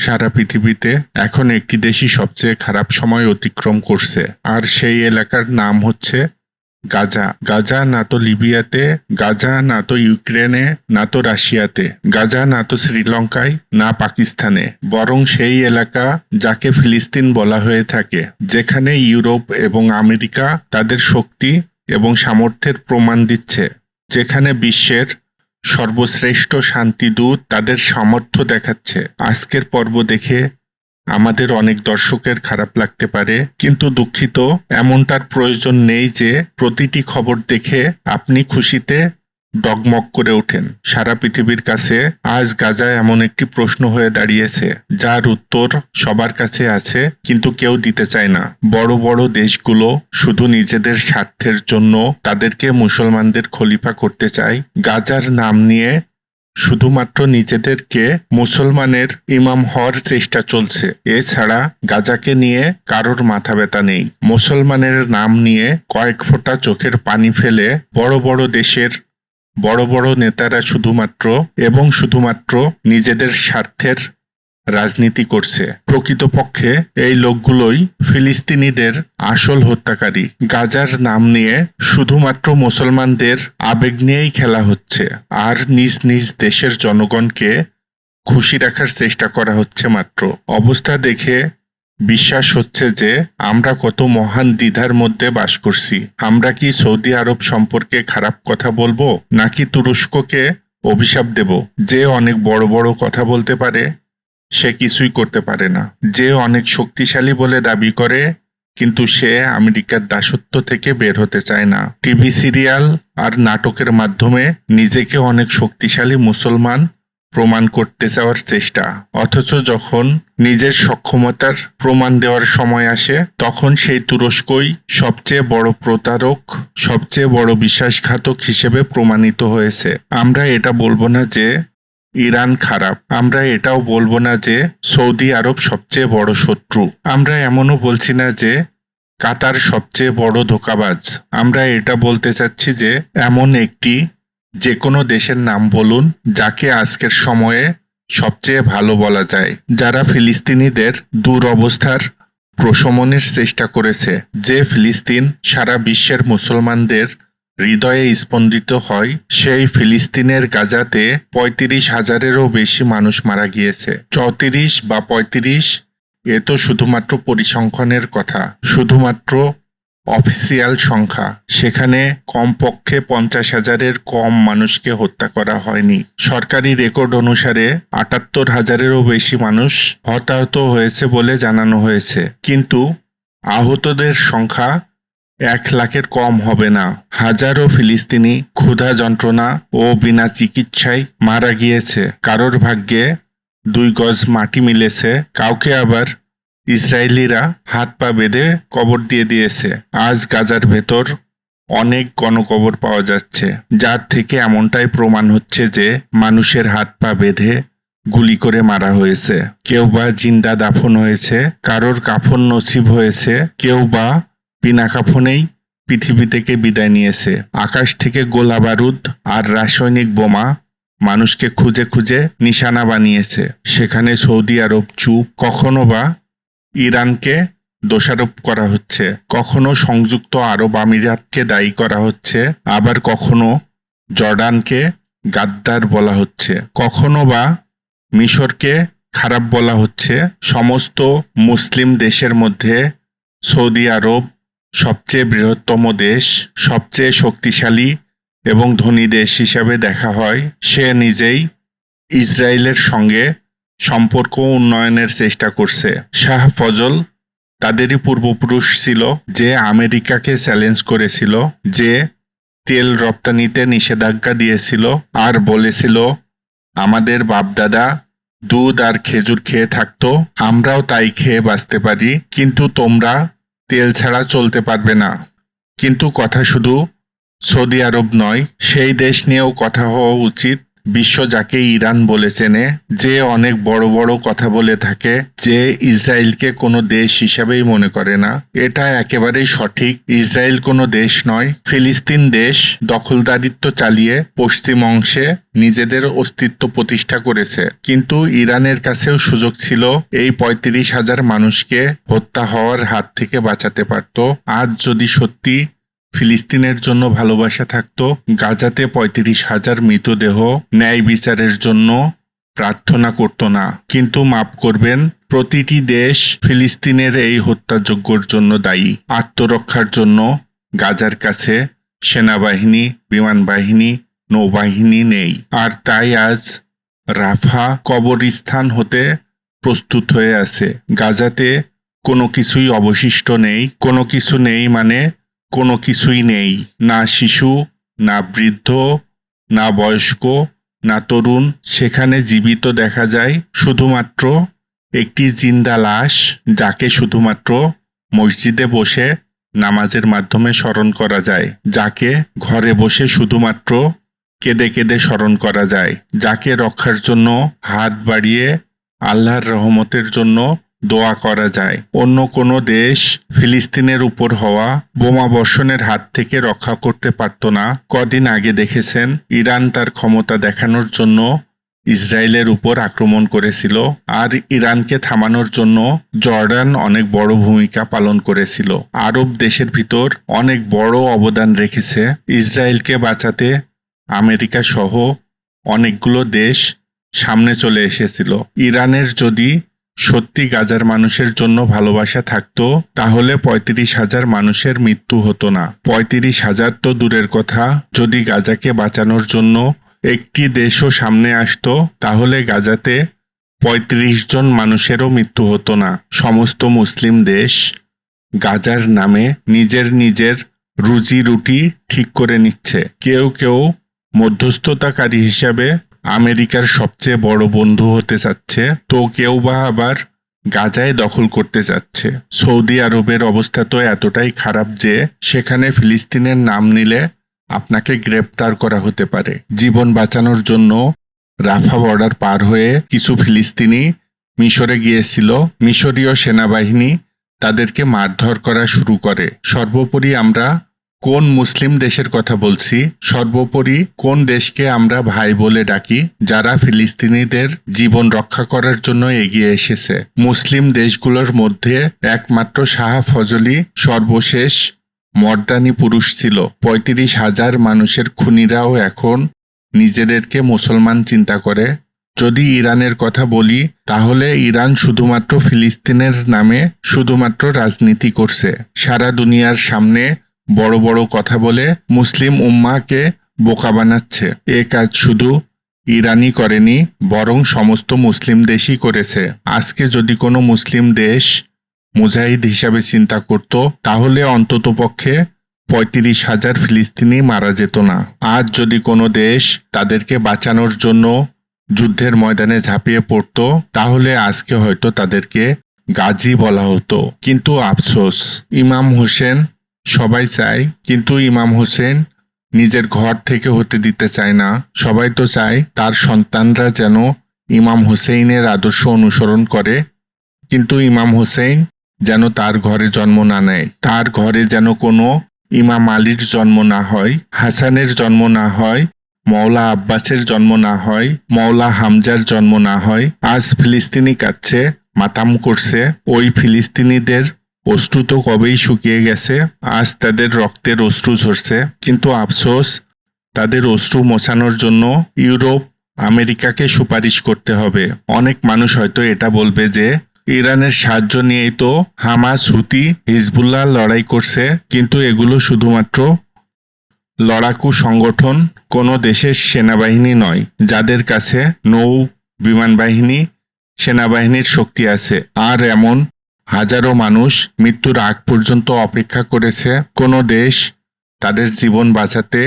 সারা পৃথিবীতে এখন একটি দেশই সবচেয়ে খারাপ সময় অতিক্রম করছে, আর সেই এলাকার নাম হচ্ছে গাজা। গাজা না তো লিবিয়াতে, গাজা না তো ইউক্রেনে, না তো রাশিয়াতে, গাজা না তো শ্রীলঙ্কায়, না পাকিস্তানে, বরং সেই এলাকা যাকে ফিলিস্তিন বলা হয়ে থাকে, যেখানে ইউরোপ এবং আমেরিকা তাদের শক্তি এবং সামর্থ্যের প্রমাণ দিচ্ছে, যেখানে বিশ্বের সর্বশ্রেষ্ঠ শান্তিদূত তাদের সামর্থ্য দেখাচ্ছে। আজকের পর্ব দেখে আমাদের অনেক দর্শকের খারাপ লাগতে পারে, কিন্তু দুঃখিত, এমনটার প্রয়োজন নেই যে প্রতিটি খবর দেখে আপনি খুশিতে ডগমগ করে ওঠেন। সারা পৃথিবীর কাছে আজ গাজা এমন একটি প্রশ্ন হয়ে দাঁড়িয়েছে যার উত্তর সবার কাছে আছে, কিন্তু কেউ দিতে চায় না। বড় বড় দেশগুলো শুধু নিজেদের স্বার্থের জন্য তাদেরকে মুসলমানদের খলিফা করতে চায়। গাজার নাম নিয়ে শুধুমাত্র নিজেদেরকে মুসলমানের ইমাম হওয়ার চেষ্টা চলছে। এছাড়া গাজাকে নিয়ে কারোর মাথা ব্যথা নেই। মুসলমানের নাম নিয়ে কয়েক ফোঁটা চোখের পানি ফেলে বড় বড় দেশের বড় বড় নেতারা শুধুমাত্র নিজেদের স্বার্থের রাজনীতি করছে। প্রকৃতপক্ষে এই লোকগুলোই ফিলিস্তিনিদের আসল হত্যাকারী। গাজার নাম নিয়ে শুধুমাত্র মুসলমানদের আবেগ নিয়েই খেলা হচ্ছে, আর নিজ নিজ দেশের জনগণকে খুশি রাখার চেষ্টা করা হচ্ছে মাত্র। অবস্থা দেখে বিশ্বাস হচ্ছে যে আমরা কত মহান দ্বিধার মধ্যে বাস করছি। আমরা কি সৌদি আরব সম্পর্কে খারাপ কথা বলবো, নাকি তুরস্ককে অভিশাপ দেব? যে অনেক বড় বড় কথা বলতে পারে সে কিছুই করতে পারে না। যে অনেক শক্তিশালী বলে দাবি করে, কিন্তু সে আমেরিকার দাসত্ব থেকে বের হতে চায় না। টিভি সিরিয়াল আর নাটকের মাধ্যমে নিজেকে অনেক শক্তিশালী মুসলমান প্রমাণ করতে চাওয়ার চেষ্টা, অথচ যখন নিজের সক্ষমতার প্রমাণ দেওয়ার সময় আসে, তখন সেই তুরস্কই সবচেয়ে বড় প্রতারক, সবচেয়ে বড় বিশ্বাসঘাতক হিসেবে প্রমাণিত হয়েছে। আমরা এটা বলবো না যে ইরান খারাপ, আমরা এটাও বলবো না যে সৌদি আরব সবচেয়ে বড় শত্রু, আমরা এমনও বলছি না যে কাতার সবচেয়ে বড় ধোঁকাবাজ। আমরা এটা বলতে চাচ্ছি যে এমন একটি যে কোনো দেশের নাম বলুন যাকে আজকের সময়ে সবচেয়ে ভালো বলা যায়, যারা ফিলিস্তিনিদের দুরবস্থার প্রশমনের চেষ্টা করেছে। যে ফিলিস্তিন সারা বিশ্বের মুসলমানদের হৃদয়ে স্পন্দিত হয়, সেই ফিলিস্তিনের গাজাতে ৩৫,০০০-এরও বেশি মানুষ মারা গিয়েছে। ৩৪ বা ৩৫ এ তো শুধুমাত্র পরিসংখ্যানের কথা, শুধুমাত্র অফিসিয়াল সংখ্যা। সেখানে কমপক্ষে ৫০,০০০-এর কম মানুষকে হত্যা করা হয়নি। সরকারি রেকর্ড অনুসারে ৭৮,০০০-এরও বেশি মানুষ হতাহত হয়েছে বলে জানানো হয়েছে, কিন্তু আহতদের সংখ্যা ১,০০,০০০-এর কম হবে না। হাজারো ফিলিস্তিনি ক্ষুধা যন্ত্রণা ও বিনা চিকিৎসায় মারা গিয়েছে। কারোর ভাগ্যে ২ গজ মাটি মিলেছে, কাউকে আবার ইসরায়েলিরা হাত পা বেঁধে কবর দিয়ে দিয়েছে। আজ গাজার ভেতর অনেক গণকবর পাওয়া যাচ্ছে, যার থেকে এমনটাই প্রমাণ হচ্ছে যে মানুষের হাত পা বেঁধে গুলি করে মারা হয়েছে। কেউ বা জিন্দা দাফন হয়েছে, কারোর কাফন নসিব হয়েছে, কেউ বা বিনা কাফনেই পৃথিবী থেকে বিদায় নিয়েছে। আকাশ থেকে গোলা বারুদ আর রাসায়নিক বোমা মানুষকে খুঁজে খুঁজে নিশানা বানিয়েছে। সেখানে সৌদি আরব চুপ। কখনো বা ইরানকে দোষারোপ করা হচ্ছে, কখনো সংযুক্ত আরব আমিরাতকে দায়ী করা হচ্ছে, আবার কখনো জর্ডানকে গাদ্দার বলা হচ্ছে, কখনো বা মিশরকে খারাপ বলা হচ্ছে। সমস্ত মুসলিম দেশের মধ্যে সৌদি আরব সবচেয়ে বৃহত্তম দেশ, সবচেয়ে শক্তিশালী এবং ধনী দেশ হিসাবে দেখা হয়। সে নিজেই ইসরায়েলের সঙ্গে সম্পর্ক উন্নয়নের চেষ্টা করছে। শাহ ফজল তাদেরই পূর্বপুরুষ ছিল, যে আমেরিকাকে চ্যালেঞ্জ করেছিল, যে তেল রপ্তানিতে নিষেধাজ্ঞা দিয়েছিল আর বলেছিল আমাদের বাপদাদা দুধ আর খেজুর খেয়ে থাকতো, আমরাও তাই খেয়ে বাঁচতে পারি, কিন্তু তোমরা তেল ছাড়া চলতে পারবে না। কিন্তু কথা শুধু সৌদি আরব নয়, সেই দেশ নিয়েও কথা হওয়া উচিত বিশ্ব যাকে ইরান বলে চেনে, যে অনেক বড় বড় কথা বলে থাকে, যে ইসরায়েলকে কোনো দেশ হিসাবেই মনে করে না, এটা একেবারেই সঠিক। ইসরায়েল কোনো দেশ নয়, ফিলিস্তিন দেশ দখলদারিত্ব চালিয়ে পশ্চিম অংশে নিজেদের অস্তিত্ব প্রতিষ্ঠা করেছে। কিন্তু ইরানের কাছেও সুযোগ ছিল এই ৩৫,০০০ মানুষকে হত্যা হওয়ার হাত থেকে বাঁচাতে পারত। আজ যদি সত্যি ফিলিস্তিনের জন্য ভালোবাসা থাকত, গাজাতে ৩৫,০০০ মৃতদেহ ন্যায় বিচারের জন্য প্রার্থনা করত না। কিন্তু মাফ করবেন, প্রতিটি দেশ ফিলিস্তিনের এই হত্যাযজ্ঞর জন্য দায়ী। আত্মরক্ষার জন্য গাজার কাছে সেনাবাহিনী, বিমান বাহিনী, নৌবাহিনী নেই। আর তাই আজ রাফা কবরস্থান হতে প্রস্তুত হয়ে আছে। গাজাতে কোনো কিছুই অবশিষ্ট নেই। কোনো কিছু নেই মানে কোনো কিছুই নেই। না শিশু, না বৃদ্ধ, না বয়স্ক, না তরুণ। সেখানে জীবিত দেখা যায় শুধুমাত্র একটি জিন্দা লাশ, যাকে শুধুমাত্র মসজিদে বসে নামাজের মাধ্যমে স্মরণ করা যায়, যাকে ঘরে বসে শুধুমাত্র কেঁদে কেঁদে স্মরণ করা যায়, যাকে রক্ষার জন্য হাত বাড়িয়ে আল্লাহর রহমতের জন্য দোয়া করা যায়। অন্য কোনো দেশ ফিলিস্তিনের উপর হওয়া বোমাবর্ষণের হাত থেকে রক্ষা করতে পারত না। কদিন আগে দেখেছেন, ইরান তার ক্ষমতা দেখানোর জন্য ইসরায়েলের উপর আক্রমণ করেছিল, আর ইরানকে থামানোর জন্য জর্ডান অনেক বড় ভূমিকা পালন করেছিল। আরব দেশের ভিতর অনেক বড় অবদান রেখেছে। ইসরায়েলকে বাঁচাতে আমেরিকা সহ অনেকগুলো দেশ সামনে চলে এসেছিল। ইরানের যদি সত্যি গাজার মানুষের জন্য ভালোবাসা থাকতো, তাহলে ৩৫,০০০ মানুষের মৃত্যু হতো না। ৩৫,০০০ তো দূরের কথা, যদি গাজাকে বাঁচানোর জন্য একটি দেশও সামনে আসতো, তাহলে গাজাতে ৩৫ জন মানুষেরও মৃত্যু হতো না। সমস্ত মুসলিম দেশ গাজার নামে নিজের রুজি রুটি ঠিক করে নিচ্ছে। কেউ কেউ মধ্যস্থতাকারী হিসাবে আমেরিকার সবচেয়ে বড় বন্ধু হতে চাচ্ছে, তো কেউ বা আবার গাজায় দখল করতে চাচ্ছে। সৌদি আরবের অবস্থা তো এতটাই খারাপ যে সেখানে ফিলিস্তিনের নাম নিলে আপনাকে গ্রেপ্তার করা হতে পারে। জীবন বাঁচানোর জন্য রাফা বর্ডার পার হয়ে কিছু ফিলিস্তিনি মিশরে গিয়েছিল। মিশরীয় সেনাবাহিনী তাদেরকে মারধর করা শুরু করে। সর্বোপরি আমরা কোন মুসলিম দেশের কথা বলছি? সর্বোপরি কোন দেশকে আমরা ভাই বলে ডাকি, যারা ফিলিস্তিনিদের জীবন রক্ষা করার জন্য এগিয়ে এসেছে? মুসলিম দেশগুলোর মধ্যে একমাত্র শাহ ফজলি সর্বশেষ মর্দানি পুরুষ ছিল। ৩৫,০০০ মানুষের খুনিরাও এখন নিজেদেরকে মুসলমান চিন্তা করে। যদি ইরানের কথা বলি, তাহলে ইরান শুধুমাত্র ফিলিস্তিনের নামে শুধুমাত্র রাজনীতি করছে। সারা দুনিয়ার সামনে বড় বড় কথা বলে মুসলিম উম্মাহকে বোকা বানাচ্ছে। এ কাজ শুধু ইরানই করেনি, বরং সমস্ত মুসলিম দেশই করেছে। আজকে যদি কোনো মুসলিম দেশ মুজাহিদ হিসাবে চিন্তা করত, তাহলে অন্ততপক্ষে ৩৫,০০০ ফিলিস্তিনি মারা যেত না। আজ যদি কোনো দেশ তাদেরকে বাঁচানোর জন্য যুদ্ধের ময়দানে ঝাঁপিয়ে পড়ত, তাহলে আজকে হয়তো তাদেরকে গাজী বলা হতো। কিন্তু আফসোস, ইমাম হোসেন সবাই চায়, কিন্তু ইমাম হোসেন নিজের ঘর থেকে হতে দিতে চায় না। সবাই তো চায় তার সন্তানরা যেন ইমাম হোসেইনের আদর্শ অনুসরণ করে, কিন্তু ইমাম হোসেন যেন তার ঘরে জন্ম না নেয়। তার ঘরে যেন কোনো ইমাম আলীর জন্ম না হয়, হাসানের জন্ম না হয়, মওলা আব্বাসের জন্ম না হয়, মওলা হামজার জন্ম না হয়। আজ ফিলিস্তিনি কাচ্ছে, মাতাম করছে। ওই ফিলিস্তিনিদের অশ্রু তো কবেই শুকিয়ে গেছে, আজ তাদের রক্তের অশ্রু ঝরছে। কিন্তু আফসোস, তাদের অশ্রু মোছানোর জন্য ইউরোপ, আমেরিকাকে সুপারিশ করতে হবে। অনেক মানুষ হয়তো এটা বলবে যে ইরানের সাহায্য নিয়েই তো হামাস, হুতি, হিজবুল্লাহ লড়াই করছে, কিন্তু এগুলো শুধুমাত্র লড়াকু সংগঠন, কোনো দেশের সেনাবাহিনী নয়, যাদের কাছে নৌ, বিমান বাহিনী, সেনাবাহিনীর শক্তি আছে। আর এমন হাজারো মানুষ মৃত্যুর আগ পর্যন্ত অপেক্ষা করেছে। কোনো দেশ তাদের জীবন বাঁচাতে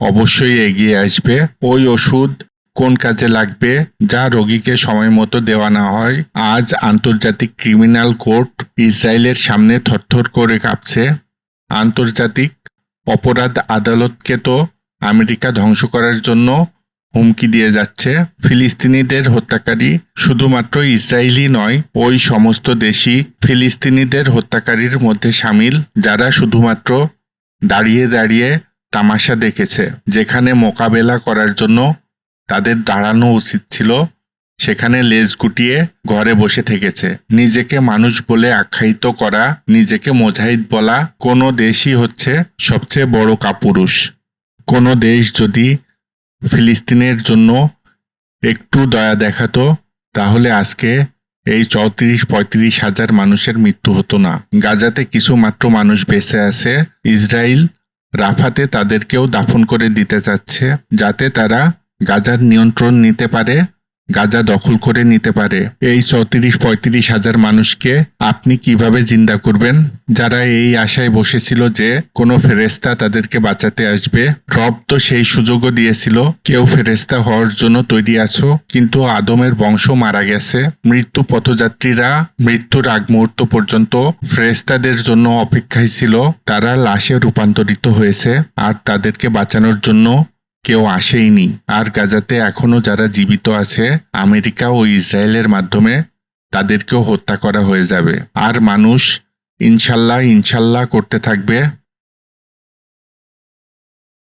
অবশ্যই এগিয়ে আসবে। ওই ওষুধ কোন কাজে লাগবে যা রোগীকে সময় মতো দেওয়া না হয়? আজ আন্তর্জাতিক ক্রিমিনাল কোর্ট ইসরায়েলের সামনে থরথর করে কাঁপছে। আন্তর্জাতিক অপরাধ আদালতকে তো আমেরিকা ধ্বংস করার জন্য হুমকি দিয়ে যাচ্ছে। ফিলিস্তিনিদের হত্যাকারী শুধুমাত্র ইসরায়েলি নয়, ওই সমস্ত দেশই ফিলিস্তিনিদের হত্যাকারীর মধ্যে শামিল, যারা শুধুমাত্র দাঁড়িয়ে দাঁড়িয়ে তামাশা দেখেছে। যেখানে মোকাবেলা করার জন্য তাদের দাঁড়ানো উচিত ছিল, সেখানে লেজ গুটিয়ে ঘরে বসে থেকেছে। নিজেকে মানুষ বলে আখ্যায়িত করা, নিজেকে মুজাহিদ বলা কোনো দেশই হচ্ছে সবচেয়ে বড় কাপুরুষ। কোনো দেশ যদি ফিলিস্তিনের জন্য একটু দয়া দেখাতো, তাহলে আজকে এই 34-35 হাজার মানুষের মৃত্যু হতো না। গাজাতে কিছু মাত্র মানুষ বেঁচে আছে। ইসরায়েল রাফাতে তাদেরকেও দাফন করে দিতে চাচ্ছে, যাতে তারা গাজার নিয়ন্ত্রণ নিতে পারে, গাজা দখল করে নিতে পারে। এই 34-35 হাজার মানুষকে আপনি কিভাবে জিন্দা করবেন? যারা এই আশায় বসেছিল যে কোনো ফেরেশতা তাদেরকে বাঁচাতে আসবে, রব তো সেই সুযোগও দিয়েছিল, কেউ ফেরেশতা হওয়ার জন্য তৈরি আছো, কিন্তু আদমের বংশ মারা গেছে। মৃত্যু পথযাত্রীরা মৃত্যুর আগ মুহূর্ত পর্যন্ত ফেরেশতাদের জন্য অপেক্ষায় ছিল, তারা লাশে রূপান্তরিত হয়েছে, আর তাদেরকে বাঁচানোর জন্য কেউ আসেইনি। আর গাজাতে এখনো যারা জীবিত আছে, আমেরিকা ও ইসরায়েলের মাধ্যমে তাদেরকেও হত্যা করা হয়ে যাবে। আর মানুষ ইনশাল্লাহ ইনশাল্লাহ করতে থাকবে।